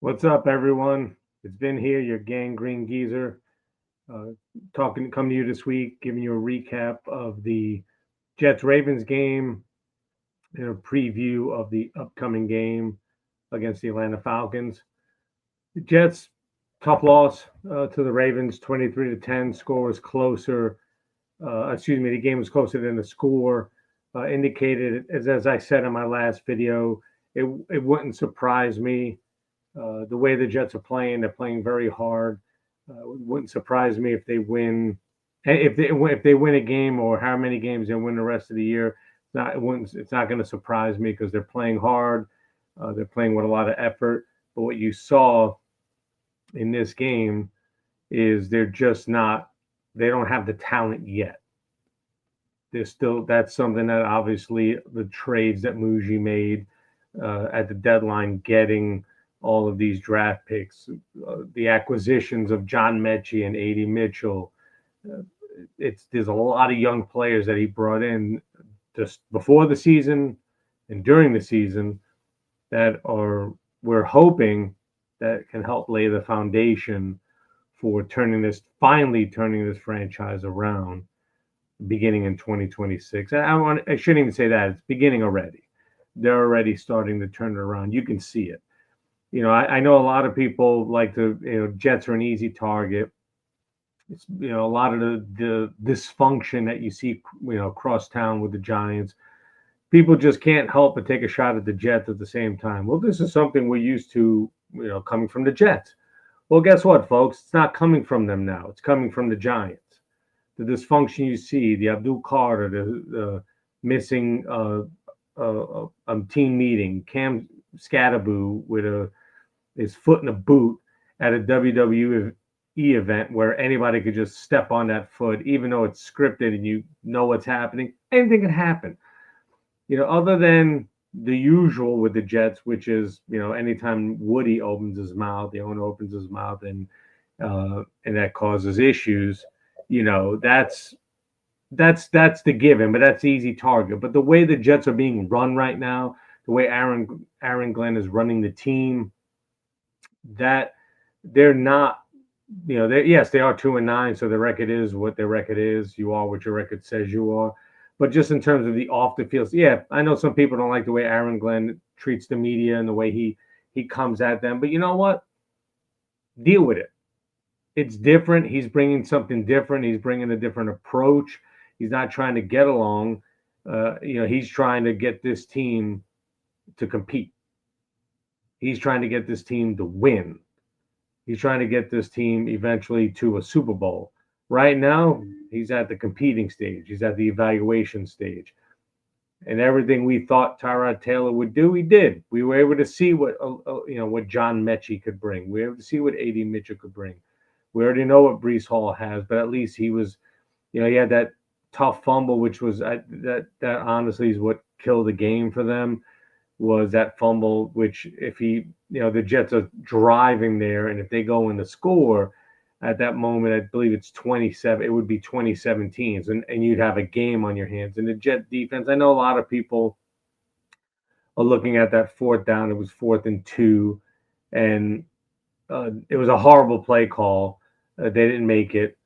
What's up, everyone? It's been here, your gangrene geezer, coming to you this week, giving you a recap of the Jets Ravens game and a preview of the upcoming game against the Atlanta Falcons. The Jets, tough loss to the Ravens, 23-10. Score was closer. The game was closer than the score indicated. As I said in my last video, it wouldn't surprise me. The way the Jets are playing, they're playing very hard. It wouldn't surprise me if they win. If they win a game or how many games they win the rest of the year. It's not going to surprise me because they're playing hard. They're playing with a lot of effort. But what you saw in this game is they're just not. They don't have the talent yet. They're still. That's something that obviously the trades that Muji made at the deadline, getting all of these draft picks, the acquisitions of John Mechie and A.D. Mitchell. There's a lot of young players that he brought in just before the season and during the season that we're hoping that can help lay the foundation for finally turning this franchise around, beginning in 2026. I shouldn't even say that, it's beginning already. They're already starting to turn it around. You can see it. I know a lot of people like Jets are an easy target. It's, a lot of the dysfunction that you see, across town with the Giants. People just can't help but take a shot at the Jets at the same time. Well, this is something we're used to, coming from the Jets. Well, guess what, folks? It's not coming from them now. It's coming from the Giants. The dysfunction you see, the Abdul Carter, the missing team meeting, Cam Scatterboo with his foot in a boot at a WWE event where anybody could just step on that foot, even though it's scripted and you know what's happening. Anything can happen. Other than the usual with the Jets, which is, anytime Woody opens his mouth, the owner opens his mouth, and that causes issues. That's the given, but that's the easy target. But the way the Jets are being run right now, the way Aaron Glenn is running the team, that they're not, yes, they are 2-9, so their record is what their record is. You are what your record says you are. But just in terms of the off the field, yeah, I know some people don't like the way Aaron Glenn treats the media and the way he comes at them. But you know what? Deal with it. It's different. He's bringing something different. He's bringing a different approach. He's not trying to get along. He's trying to get this team to compete. He's trying to get this team to win. He's trying to get this team eventually to a Super Bowl. Right now, he's at the competing stage. He's at the evaluation stage. And everything we thought Tyrod Taylor would do, he did. We were able to see what John Mechie could bring. We were able to see what A.D. Mitchell could bring. We already know what Breece Hall has, but at least he was, he had that tough fumble, which was that honestly is what killed the game for them. Was that fumble, which if the Jets are driving there, and if they go in the score at that moment, I believe it's 27, it would be 2017, and you'd have a game on your hands. And the Jet defense, I know a lot of people are looking at that fourth down. It was 4th and 2, and it was a horrible play call. They didn't make it.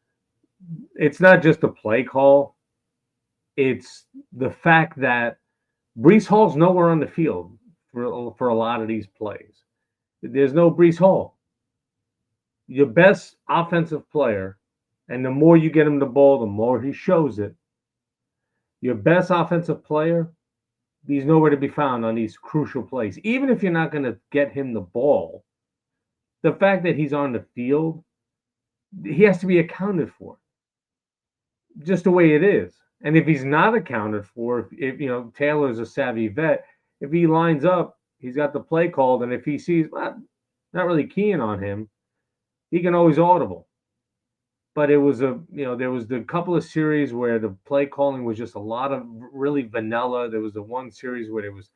It's not just a play call. It's the fact that Breece Hall's nowhere on the field for a lot of these plays. There's no Breece Hall. Your best offensive player, and the more you get him the ball, the more he shows it. Your best offensive player, he's nowhere to be found on these crucial plays. Even if you're not going to get him the ball, the fact that he's on the field, he has to be accounted for. Just the way it is. And if he's not accounted for, if Taylor's a savvy vet, if he lines up, he's got the play called, and if he sees not really keying on him, he can always audible. But it was there was the couple of series where the play calling was just a lot of really vanilla. There was the one series where it was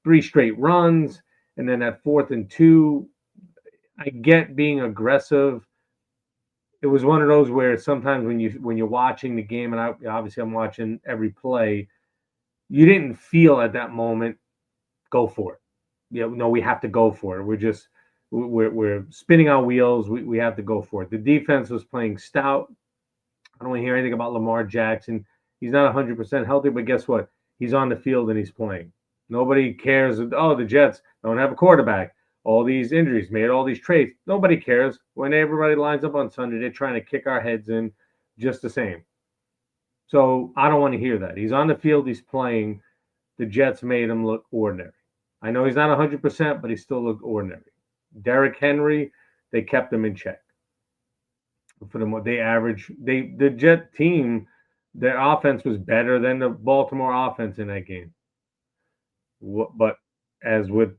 3 straight runs, and then at 4th and 2, I get being aggressive. It was one of those where sometimes when you're watching the game, and obviously I'm watching every play, you didn't feel at that moment, go for it. No, we have to go for it. We're spinning our wheels. We have to go for it. The defense was playing stout. I don't want to hear anything about Lamar Jackson. He's not 100% healthy, but guess what? He's on the field and he's playing. Nobody cares. Oh, the Jets don't have a quarterback. All these injuries made all these trades. Nobody cares. When everybody lines up on Sunday, they're trying to kick our heads in just the same. So I don't want to hear that. He's on the field. He's playing. The Jets made him look ordinary. I know he's not 100%, but he still looked ordinary. Derrick Henry, they kept him in check. For them, the Jet team, their offense was better than the Baltimore offense in that game. But as with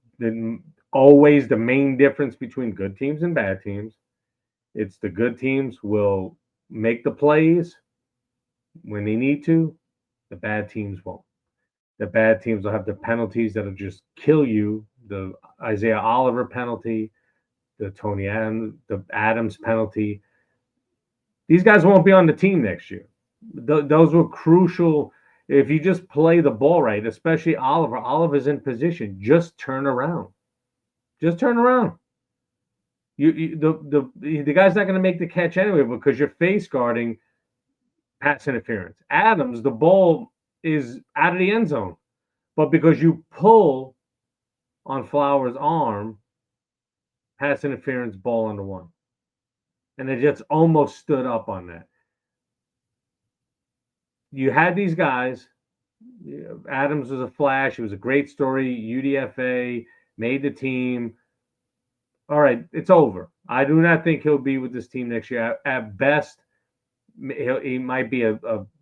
always the main difference between good teams and bad teams, it's the good teams will make the plays when they need to. The bad teams won't. The bad teams will have the penalties that'll just kill you. The Isaiah Oliver penalty, the Adams penalty. These guys won't be on the team next year. Those were crucial. If you just play the ball right, especially Oliver. Oliver's in position. Just turn around. Just turn around. The guy's not going to make the catch anyway because you're face guarding pass interference. Adams, the ball is out of the end zone, but because you pull on Flowers' arm, pass interference, ball on the one. And the Jets almost stood up on that. You had these guys. Adams was a flash. It was a great story. UDFA made the team. All right, it's over. I do not think he'll be with this team next year. At best, he might be a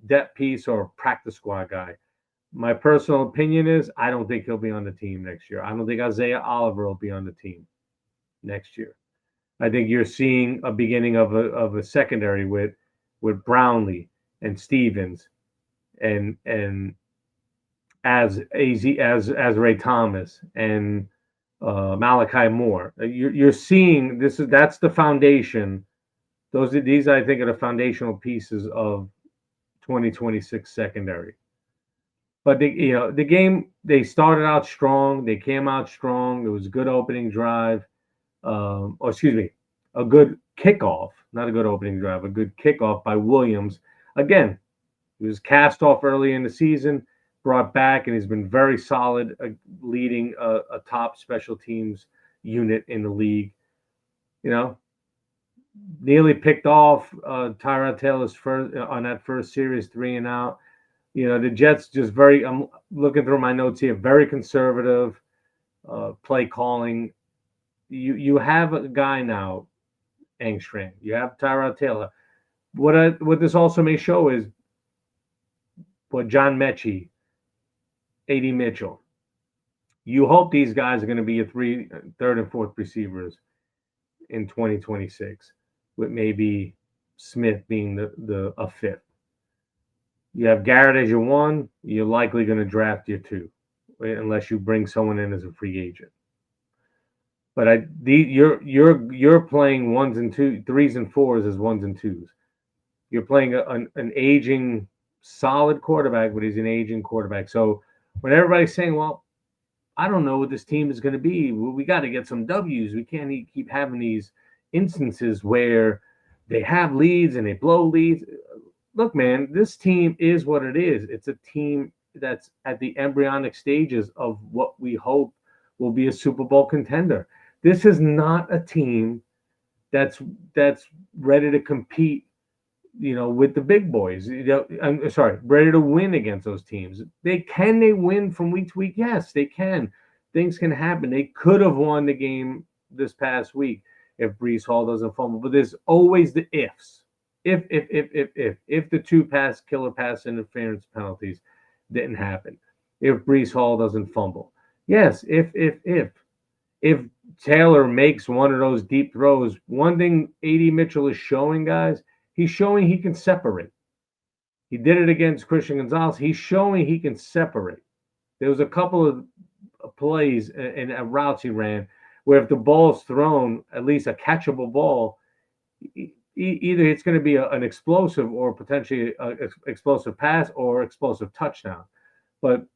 depth piece or a practice squad guy. My personal opinion is I don't think he'll be on the team next year. I don't think Isaiah Oliver will be on the team next year. I think you're seeing a beginning of a secondary with Brownlee and Stevens and as Ray Thomas and Malachi Moore. You're seeing that's the foundation. These I think are the foundational pieces of 2026 secondary. But the game, they started out strong. They came out strong. It was a good opening drive. A good kickoff, not a good opening drive, a good kickoff by Williams. Again, he was cast off early in the season, brought back, and he's been very solid, leading a top special teams unit in the league. Nearly picked off Tyrod Taylor's on that first series, 3 and out. The Jets just I'm looking through my notes here, very conservative play calling. You have a guy now, Engstrand. You have Tyrod Taylor. What this also may show is what John Mechie, A.D. Mitchell. You hope these guys are going to be your third and fourth receivers in 2026, with maybe Smith being a fifth. You have Garrett as your one. You're likely going to draft your two, unless you bring someone in as a free agent. But you're playing ones and twos, threes and fours as ones and twos. You're playing an aging, solid quarterback, but he's an aging quarterback. So when everybody's saying, "Well, I don't know what this team is going to be. We got to get some W's. We can't keep having these instances where they have leads and they blow leads." Look, man, this team is what it is. It's a team that's at the embryonic stages of what we hope will be a Super Bowl contender. This is not a team that's ready to compete, with the big boys. I'm sorry, ready to win against those teams. They win from week to week? Yes, they can. Things can happen. They could have won the game this past week if Breece Hall doesn't fumble. But there's always the ifs. If the two killer pass interference penalties didn't happen, if Breece Hall doesn't fumble, yes. If Taylor makes one of those deep throws, one thing A.D. Mitchell is showing, guys, he's showing he can separate. He did it against Christian Gonzalez. He's showing he can separate. There was a couple of plays and routes he ran where if the ball's thrown, at least a catchable ball, either it's going to be an explosive or potentially an explosive pass or explosive touchdown. But,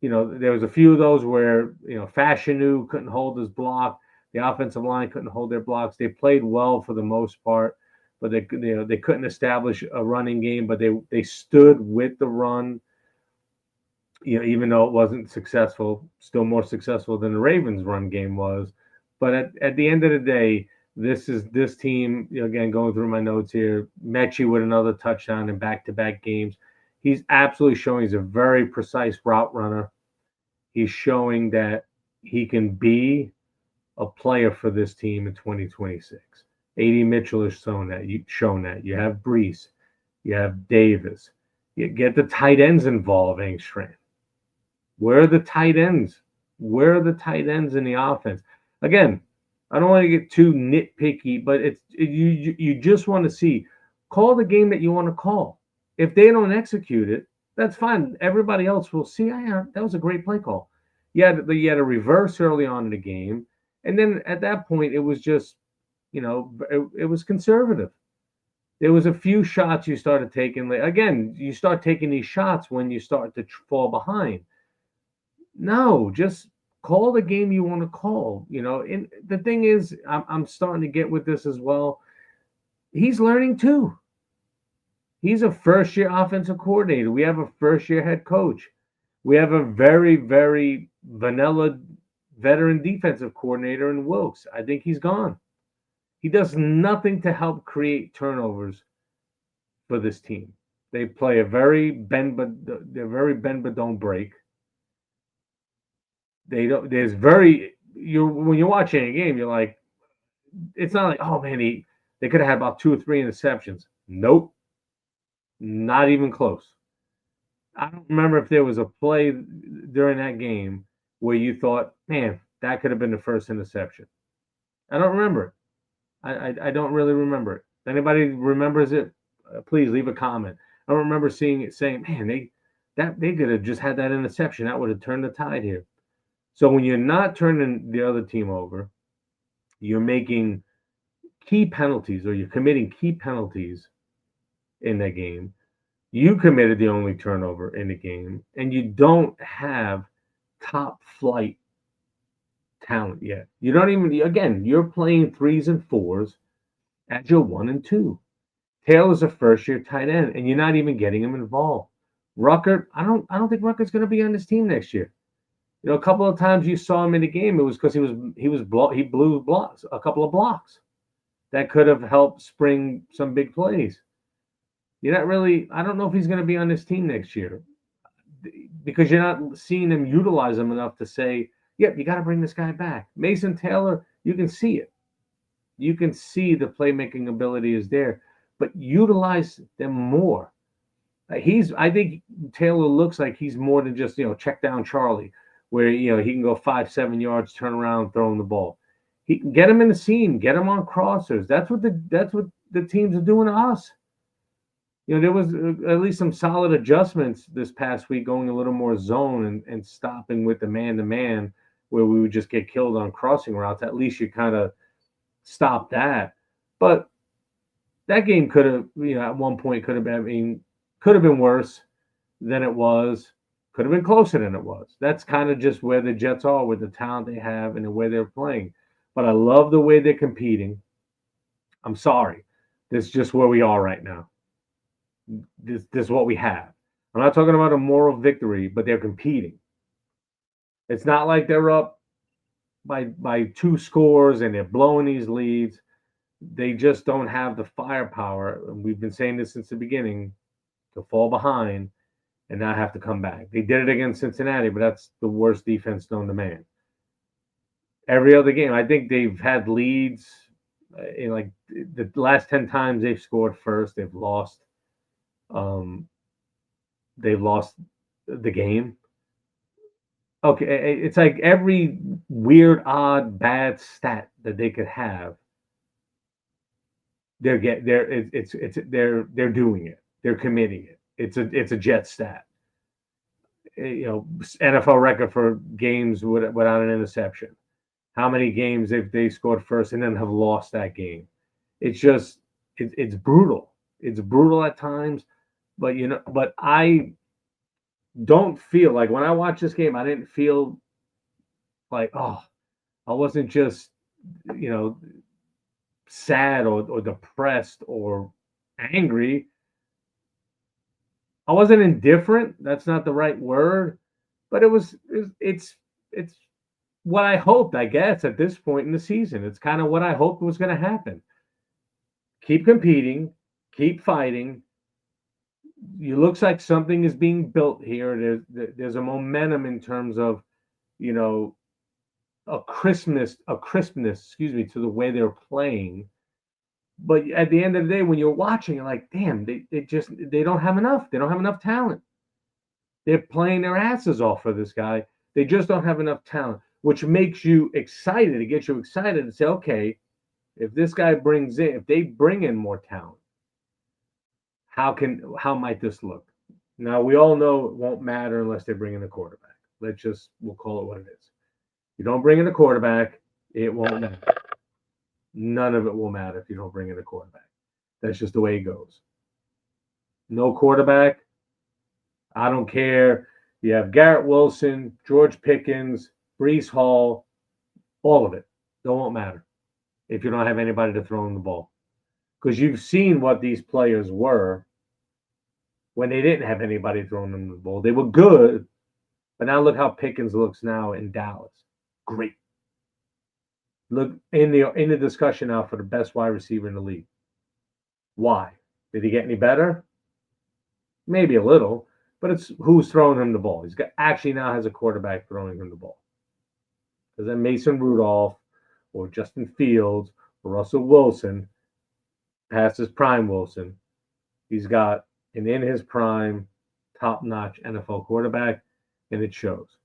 there was a few of those where, Fashanu couldn't hold his block. The offensive line couldn't hold their blocks. They played well for the most part, but they couldn't establish a running game. But they stood with the run. Even though it wasn't successful, still more successful than the Ravens' run game was. But at the end of the day, this team, again, going through my notes here, Mechie with another touchdown in back-to-back games. He's absolutely showing he's a very precise route runner. He's showing that he can be a player for this team in 2026. A.D. Mitchell has shown that. You have Brees. You have Davis. You get the tight ends involved, Angstrom. Where are the tight ends? Where are the tight ends in the offense? Again, I don't want to get too nitpicky, but you just want to see. Call the game that you want to call. If they don't execute it, that's fine. Everybody else will see. Yeah, that was a great play call. You had a reverse early on in the game, and then at that point, it was just, it was conservative. There was a few shots you started taking. Again, you start taking these shots when you start to fall behind. No, just call the game you want to call. And the thing is, I'm starting to get with this as well. He's learning too. He's a first-year offensive coordinator. We have a first-year head coach. We have a very, very vanilla veteran defensive coordinator in Wilkes. I think he's gone. He does nothing to help create turnovers for this team. They play a very bend but don't break. They don't. There's very when you're watching a game, you're like, it's not like, oh man, they could have had about 2 or 3 interceptions. Nope, not even close. I don't remember if there was a play during that game where you thought, man, that could have been the first interception. I don't remember it. I don't really remember it. If anybody remembers it, please leave a comment. I don't remember seeing it saying, man, they could have just had that interception. That would have turned the tide here. So when you're not turning the other team over, you're making key penalties or you're committing key penalties in that game. You committed the only turnover in the game, and you don't have top flight talent yet. You don't even, again, you're playing 3s and 4s at your 1 and 2. Taylor's a first-year tight end, and you're not even getting him involved. Rucker, I don't think Rucker's going to be on this team next year. A couple of times you saw him in the game, it was because he blew blocks, a couple of blocks that could have helped spring some big plays. You're not really. I don't know if he's going to be on this team next year because you're not seeing him utilize him enough to say, "Yep, you got to bring this guy back." Mason Taylor, you can see it. You can see the playmaking ability is there, but utilize them more. I think Taylor looks like he's more than just check down Charlie, where he can go 5-7 yards, turn around, throw him the ball. He can get him in the seam, get him on crossers. That's what the teams are doing to us. There was at least some solid adjustments this past week, going a little more zone and stopping with the man-to-man, where we would just get killed on crossing routes. At least you kind of stop that. But that game could have, at one point could have been worse than it was. Could have been closer than it was. That's kind of just where the Jets are with the talent they have and the way they're playing. But I love the way they're competing. I'm sorry. This is just where we are right now. This is what we have. I'm not talking about a moral victory, but they're competing. It's not like they're up by 2 scores and they're blowing these leads. They just don't have the firepower. And we've been saying this since the beginning, to fall behind and not have to come back. They did it against Cincinnati, but that's the worst defense known to man. Every other game, I think they've had leads. In like the last 10 times they've scored first, they've lost. They've lost the game. Okay, it's like every weird, odd, bad stat that they could have. They're doing it. They're committing it. It's a Jet stat. NFL record for games without an interception. How many games they scored first and then have lost that game? It's just it's brutal. It's brutal at times, but I don't feel like when I watched this game, I didn't feel like, oh, I wasn't just you know, sad or depressed or angry. I wasn't indifferent. That's not the right word, but it's what I hoped, I guess, at this point in the season. It's kind of what I hoped was going to happen. Keep competing, keep fighting. It looks like something is being built here. There's a momentum in terms of, you know, a crispness, excuse me, to the way they're playing. But at the end of the day, when you're watching, you're like, damn, they don't have enough. They don't have enough talent. They're playing their asses off for this guy. They just don't have enough talent, which makes you excited. It gets you excited to say, okay, if they bring in more talent, how might this look? Now we all know it won't matter unless they bring in a quarterback. We'll call it what it is. You don't bring in a quarterback, it won't matter. None of it will matter if you don't bring in a quarterback. That's just the way it goes. No quarterback, I don't care. You have Garrett Wilson, George Pickens, Breece Hall, all of it. It won't matter if you don't have anybody to throw in the ball. Because you've seen what these players were when they didn't have anybody throwing them the ball. They were good, but now look how Pickens looks now in Dallas. Great. Look in the discussion now for the best wide receiver in the league. Why? Did he get any better? Maybe a little, but it's who's throwing him the ball. Actually now has a quarterback throwing him the ball. Because then Mason Rudolph or Justin Fields or Russell Wilson, past his prime Wilson, he's got an in his prime, top-notch NFL quarterback, and it shows.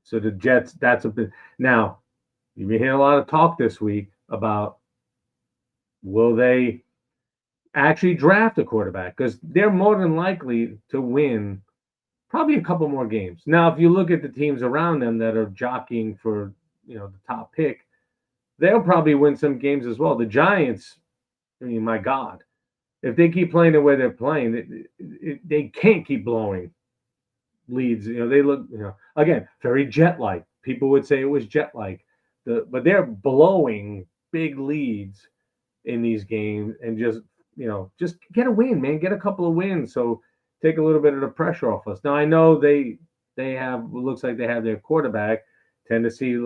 So the Jets, that's a bit. Now, you've been hearing a lot of talk this week about will they actually draft a quarterback, because they're more than likely to win probably a couple more games. Now, if you look at the teams around them that are jockeying for the top pick, they'll probably win some games as well. The Giants, I mean, my God, if they keep playing the way they're playing, they can't keep blowing leads. They look, again, very jet-like. People would say it was jet-like, but they're blowing big leads in these games, and just get a win, man. Get a couple of wins, so take a little bit of the pressure off us. Now I know they have. It looks like they have their quarterback. Tennessee,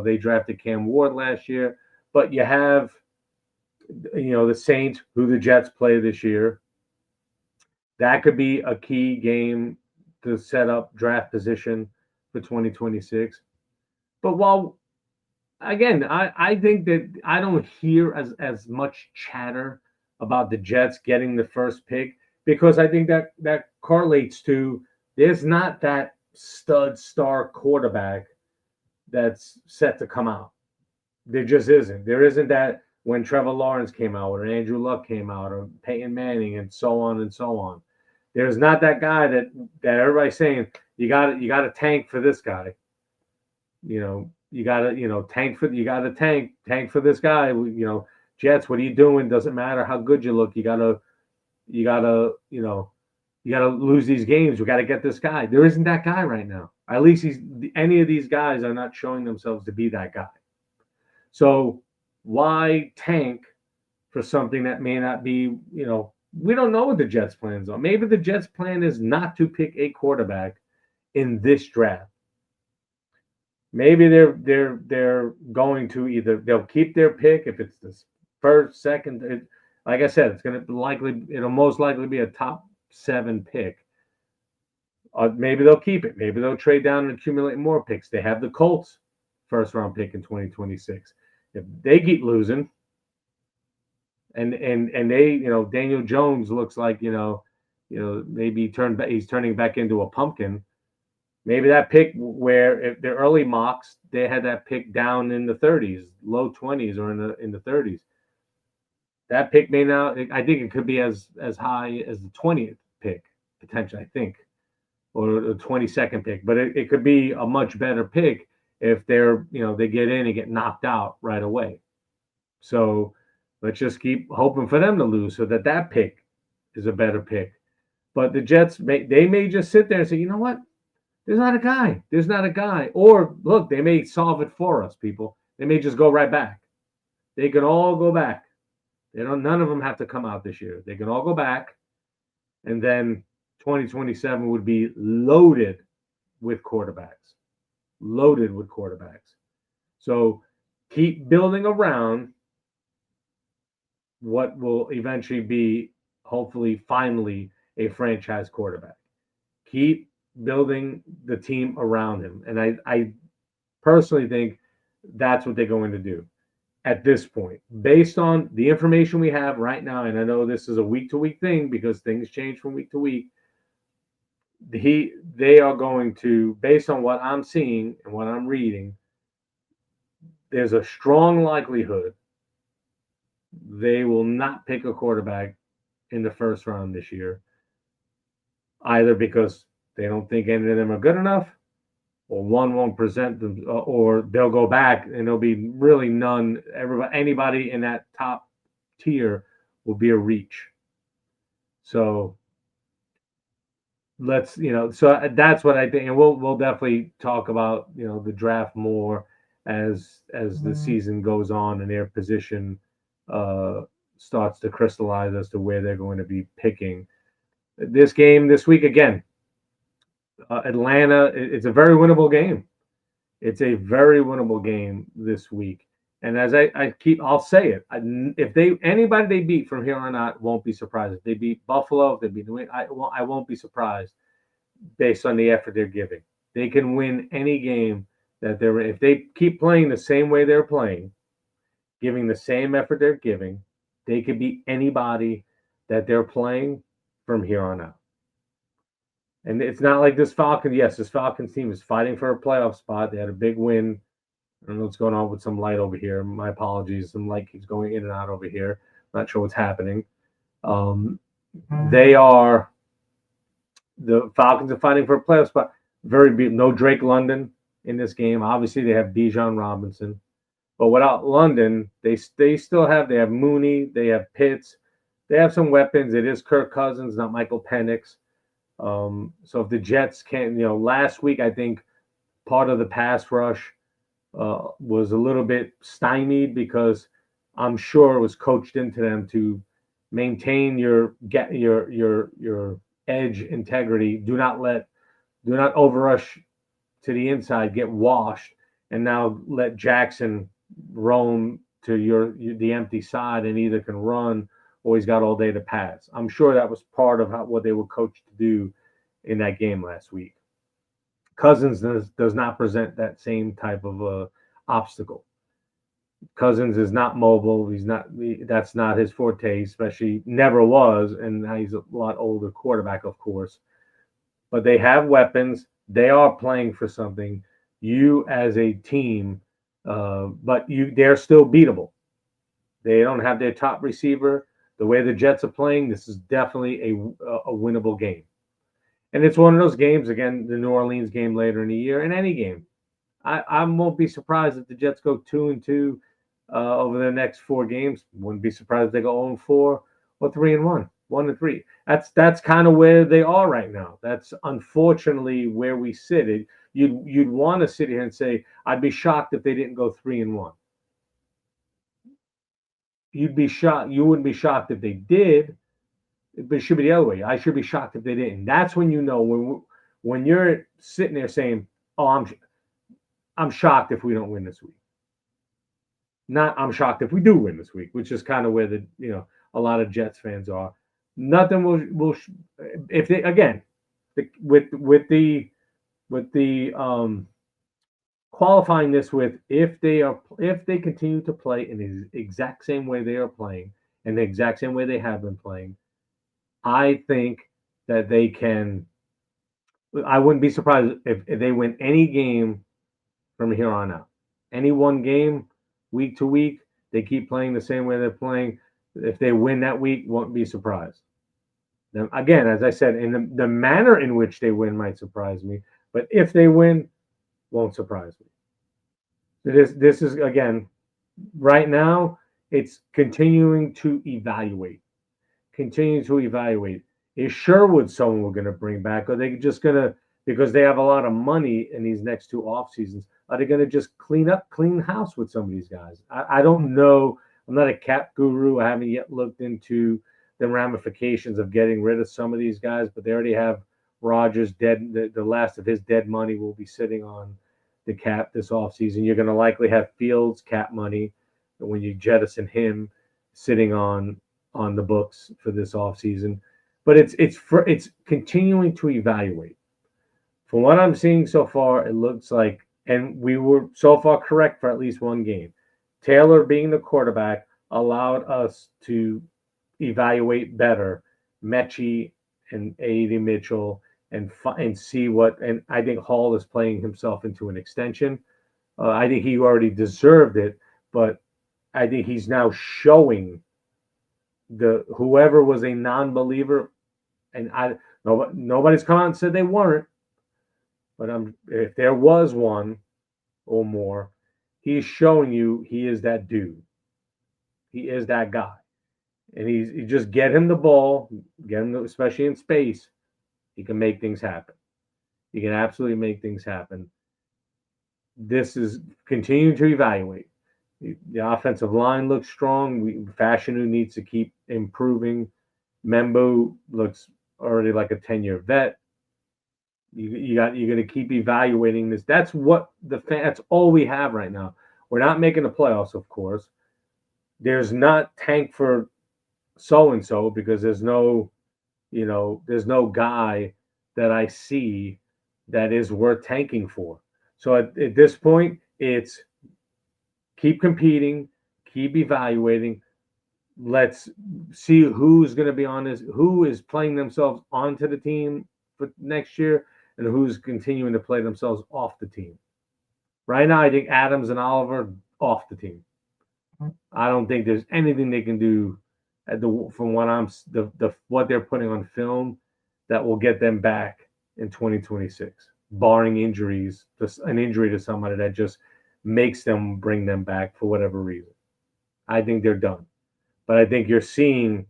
they drafted Cam Ward last year, but you have, the Saints, who the Jets play this year. That could be a key game to set up draft position for 2026. But again, I think that I don't hear as much chatter about the Jets getting the first pick, because I think that correlates to there's not that stud star quarterback that's set to come out. There just isn't. There isn't that when Trevor Lawrence came out, or Andrew Luck came out, or Peyton Manning, and so on and so on. There's not that guy that everybody's saying you got to tank for this guy. You got to tank for this guy. Jets, what are you doing? Doesn't matter how good you look. You gotta lose these games. We got to get this guy. There isn't that guy right now. At least any of these guys are not showing themselves to be that guy. So why tank for something that may not be, we don't know what the Jets' plans are. Maybe the Jets' plan is not to pick a quarterback in this draft. Maybe they're going to they'll keep their pick if it's the first, second. Like I said, it'll most likely be a top 7 pick. Maybe they'll keep it. Maybe they'll trade down and accumulate more picks. They have the Colts first round pick in 2026. If they keep losing, and they, Daniel Jones looks like, maybe he's turning back into a pumpkin. Maybe that pick, where if the early mocks, they had that pick down in the 30s, low 20s, or in the 30s. That pick may now, I think it could be as high as the 20th pick, potentially, I think, or the 22nd pick. But it could be a much better pick if they get in and get knocked out right away. So let's just keep hoping for them to lose, so that pick is a better pick. But the Jets, they may just sit there and say, you know what? There's not a guy. Or, look, they may solve it for us, people. They may just go right back. They can all go back. None of them have to come out this year. They can all go back, and then 2027 would be loaded with quarterbacks. Loaded with quarterbacks. So keep building around what will eventually be, hopefully, finally, a franchise quarterback. Keep building the team around him. And I personally think that's what they're going to do at this point, based on the information we have right now. And I know this is a week to week thing because things change from week to week. They are going to, based on what I'm seeing and what I'm reading, there's a strong likelihood they will not pick a quarterback in the first round this year, either because they don't think any of them are good enough, or one won't present them, or they'll go back and there'll be really none. Anybody in that top tier will be a reach. So so that's what I think, and we'll definitely talk about the draft more as the season goes on and their position starts to crystallize as to where they're going to be picking. This game this week again, Atlanta. It's a very winnable game. It's a very winnable game this week. And as I'll say it. If anybody they beat from here on out, won't be surprised. If they beat Buffalo, if they beat New England, I won't be surprised based on the effort they're giving. They can win any game that they're in. If they keep playing the same way they're playing, giving the same effort they're giving, they could beat anybody that they're playing from here on out. And it's not like this Falcons. Yes, this Falcons team is fighting for a playoff spot. They had a big win. I don't know what's going on with some light over here. My apologies. Some light keeps going in and out over here. Not sure what's happening. The Falcons are fighting for a playoff spot. No Drake London in this game. Obviously, they have Bijan Robinson. But without London, they have Mooney, they have Pitts, they have some weapons. It is Kirk Cousins, not Michael Penix. So if the Jets can't, last week I think part of the pass rush was a little bit stymied because I'm sure it was coached into them to maintain your edge integrity. Do not overrush to the inside, get washed, and now let Jackson roam to the empty side and either can run or he's got all day to pass. I'm sure that was part of what they were coached to do in that game last week. Cousins does not present that same type of obstacle. Cousins is not mobile. That's not his forte, especially never was, and now he's a lot older quarterback, of course. But they have weapons. They are playing for something. You as a team, but they're still beatable. They don't have their top receiver. The way the Jets are playing, this is definitely a winnable game. And it's one of those games, again, the New Orleans game later in the year, in any game. I won't be surprised if the Jets go 2-2 over the next 4 games. Wouldn't be surprised if they go 0-4 or 3-1, 1-3. That's kind of where they are right now. That's unfortunately where we sit. You'd want to sit here and say, I'd be shocked if they didn't go 3-1. You'd be shocked. You wouldn't be shocked if they did, but it should be the other way. I should be shocked if they didn't. That's when when you're sitting there saying, "Oh, I'm shocked if we don't win this week." Not I'm shocked if we do win this week, which is kind of where a lot of Jets fans are. Nothing will if they again with the qualifying this with if they continue to play in the exact same way they are playing and the exact same way they have been playing, I think that they can. I wouldn't be surprised if they win any game from here on out. Any one game, week to week, they keep playing the same way they're playing. If they win that week, won't be surprised. Now, again, as I said, in the manner in which they win might surprise me, but if they win, won't surprise me. This is again, right now, it's continuing to evaluate. Is Sherwood someone we're going to bring back? Or are they just going to, because they have a lot of money in these next 2 off seasons, Are they going to just clean house with some of these guys? I don't know. I'm not a cap guru. I haven't yet looked into the ramifications of getting rid of some of these guys, but they already have Rodgers dead. The last of his dead money will be sitting on the cap this offseason. You're going to likely have Fields cap money when you jettison him sitting on the books for this offseason. But it's continuing to evaluate. From what I'm seeing so far, it looks like, and we were so far correct for at least one game. Taylor being the quarterback allowed us to evaluate better Mechie and A.D. Mitchell and see what. And I think Hall is playing himself into an extension. I think he already deserved it, but I think he's now showing the whoever was a non-believer, and nobody's come out and said they weren't, but if there was one or more, he's showing you he is that dude. He is that guy. And you just get him the ball, especially in space, he can make things happen. He can absolutely make things happen. This is continuing to evaluate. The offensive line looks strong. Fashanu needs to keep improving. Membo looks already like a 10-year vet. You're going to keep evaluating this. That's what that's all we have right now. We're not making the playoffs, of course. There's not tank for so-and-so because there's no guy that I see that is worth tanking for. So at this point, it's keep competing, keep evaluating. Let's see who's going to be on this, who is playing themselves onto the team for next year, and who's continuing to play themselves off the team. Right now, I think Adams and Oliver off the team. I don't think there's anything they can do from what they're putting on film that will get them back in 2026, barring injuries, just an injury to somebody that just makes them bring them back for whatever reason. I think they're done. But I think you're seeing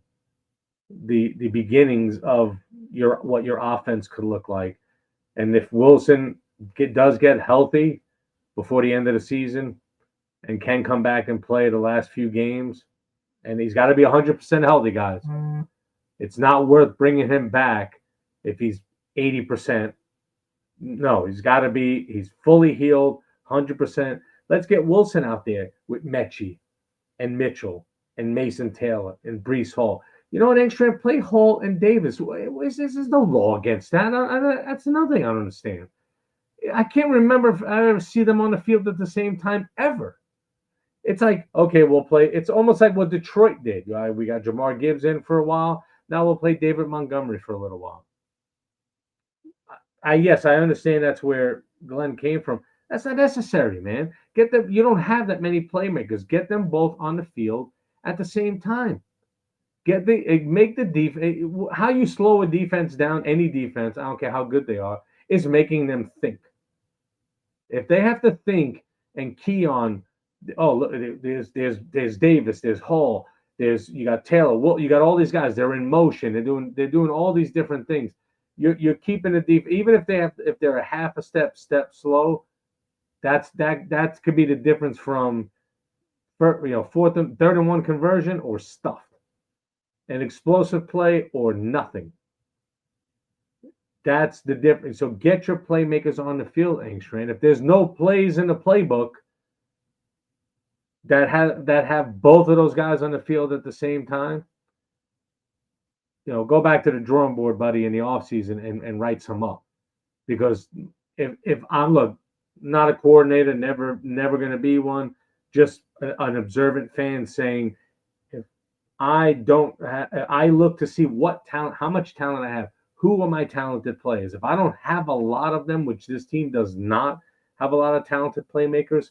the beginnings of what your offense could look like. And if Wilson does get healthy before the end of the season and can come back and play the last few games, and he's got to be 100% healthy, guys. It's not worth bringing him back if he's 80%. No, he's fully healed, 100%. Let's get Wilson out there with Mechie and Mitchell and Mason Taylor and Breece Hall. You know what, Engstrand? Play Hall and Davis. There's no law against that. That's another thing I don't understand. I can't remember if I ever see them on the field at the same time ever. It's like, okay, we'll play. It's almost like what Detroit did. We got Jamar Gibbs in for a while. Now we'll play David Montgomery for a little while. Yes, I understand that's where Glenn came from. That's not necessary, man. You don't have that many playmakers. Get them both on the field at the same time. Make the defense. How you slow a defense down, any defense, I don't care how good they are, is making them think. If they have to think and key on, oh, look, there's Davis, there's Hall, you got Taylor, well, you got all these guys. They're in motion. They're doing all these different things. You're keeping the deep, even if they're a half a step slow. That could be the difference from third and one conversion or stuffed, an explosive play or nothing. That's the difference. So get your playmakers on the field, Engstrand. If there's no plays in the playbook that have both of those guys on the field at the same time, go back to the drawing board, buddy, in the offseason and write some up. Because if I'm not a coordinator, never going to be one, just an observant fan saying, if I look to see what talent, how much talent I have. Who are my talented players? If I don't have a lot of them, which this team does not have a lot of talented playmakers,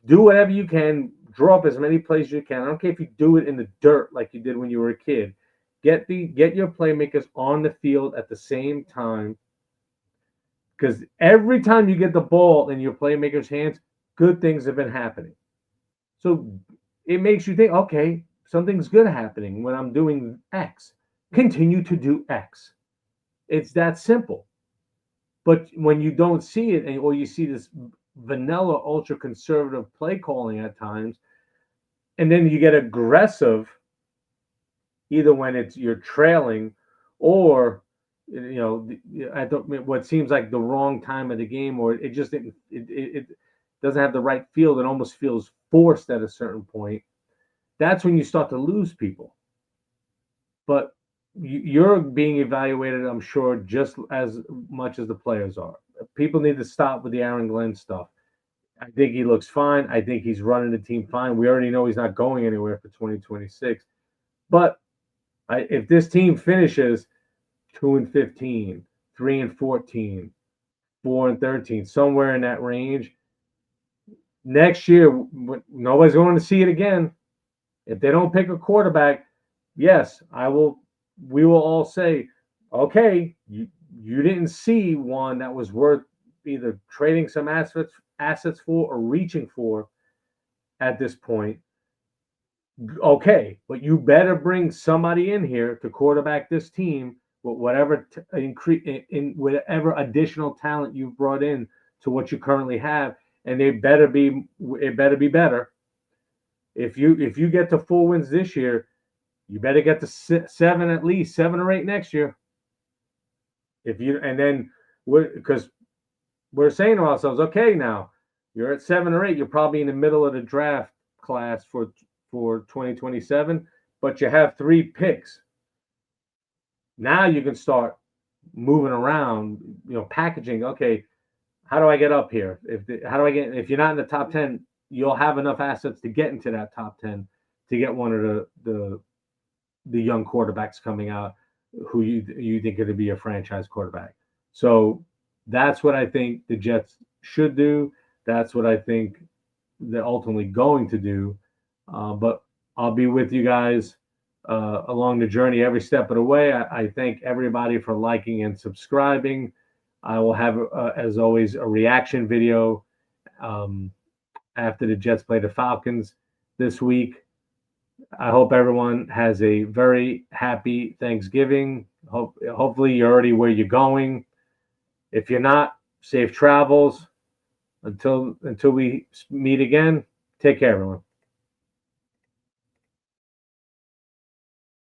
do whatever you can. Draw up as many plays as you can. I don't care if you do it in the dirt like you did when you were a kid. Get your playmakers on the field at the same time, because every time you get the ball in your playmakers' hands, good things have been happening. So it makes you think, okay, something's good happening when I'm doing X. Continue to do X. It's that simple. But when you don't see it, or you see this vanilla, ultra conservative play calling at times, and then you get aggressive either when you're trailing or at what seems like the wrong time of the game, or it just didn't it doesn't have the right feel. It almost feels forced at a certain point. That's when you start to lose people. But you're being evaluated, I'm sure, just as much as the players are. People need to stop with the Aaron Glenn stuff. I think he looks fine. I think he's running the team fine. We already know he's not going anywhere for 2026. But if this team finishes 2-15, 3-14, 4-13, somewhere in that range, next year nobody's going to see it again. If they don't pick a quarterback, yes, we will all say, okay, you didn't see one that was worth either trading some assets for or reaching for at this point. Okay, but you better bring somebody in here to quarterback this team with whatever in whatever additional talent you've brought in to what you currently have, and it better be better. If you get to 4 wins this year, you better get to 7, at least 7 or 8 next year. Because we're saying to ourselves, okay, now you're at 7 or 8, you're probably in the middle of the draft class for 2027, but you have 3 picks. Now you can start moving around, packaging. Okay, how do I get up here? If you're not in the top 10, you'll have enough assets to get into that top 10 to get one of the young quarterbacks coming out who you think are going to be a franchise quarterback. So that's what I think the Jets should do. That's what I think they're ultimately going to do. But I'll be with you guys along the journey every step of the way. I thank everybody for liking and subscribing. I will have, as always, a reaction video after the Jets play the Falcons this week. I hope everyone has a very happy Thanksgiving. Hopefully you're already where you're going. If you're not, safe travels. Until we meet again, take care, everyone.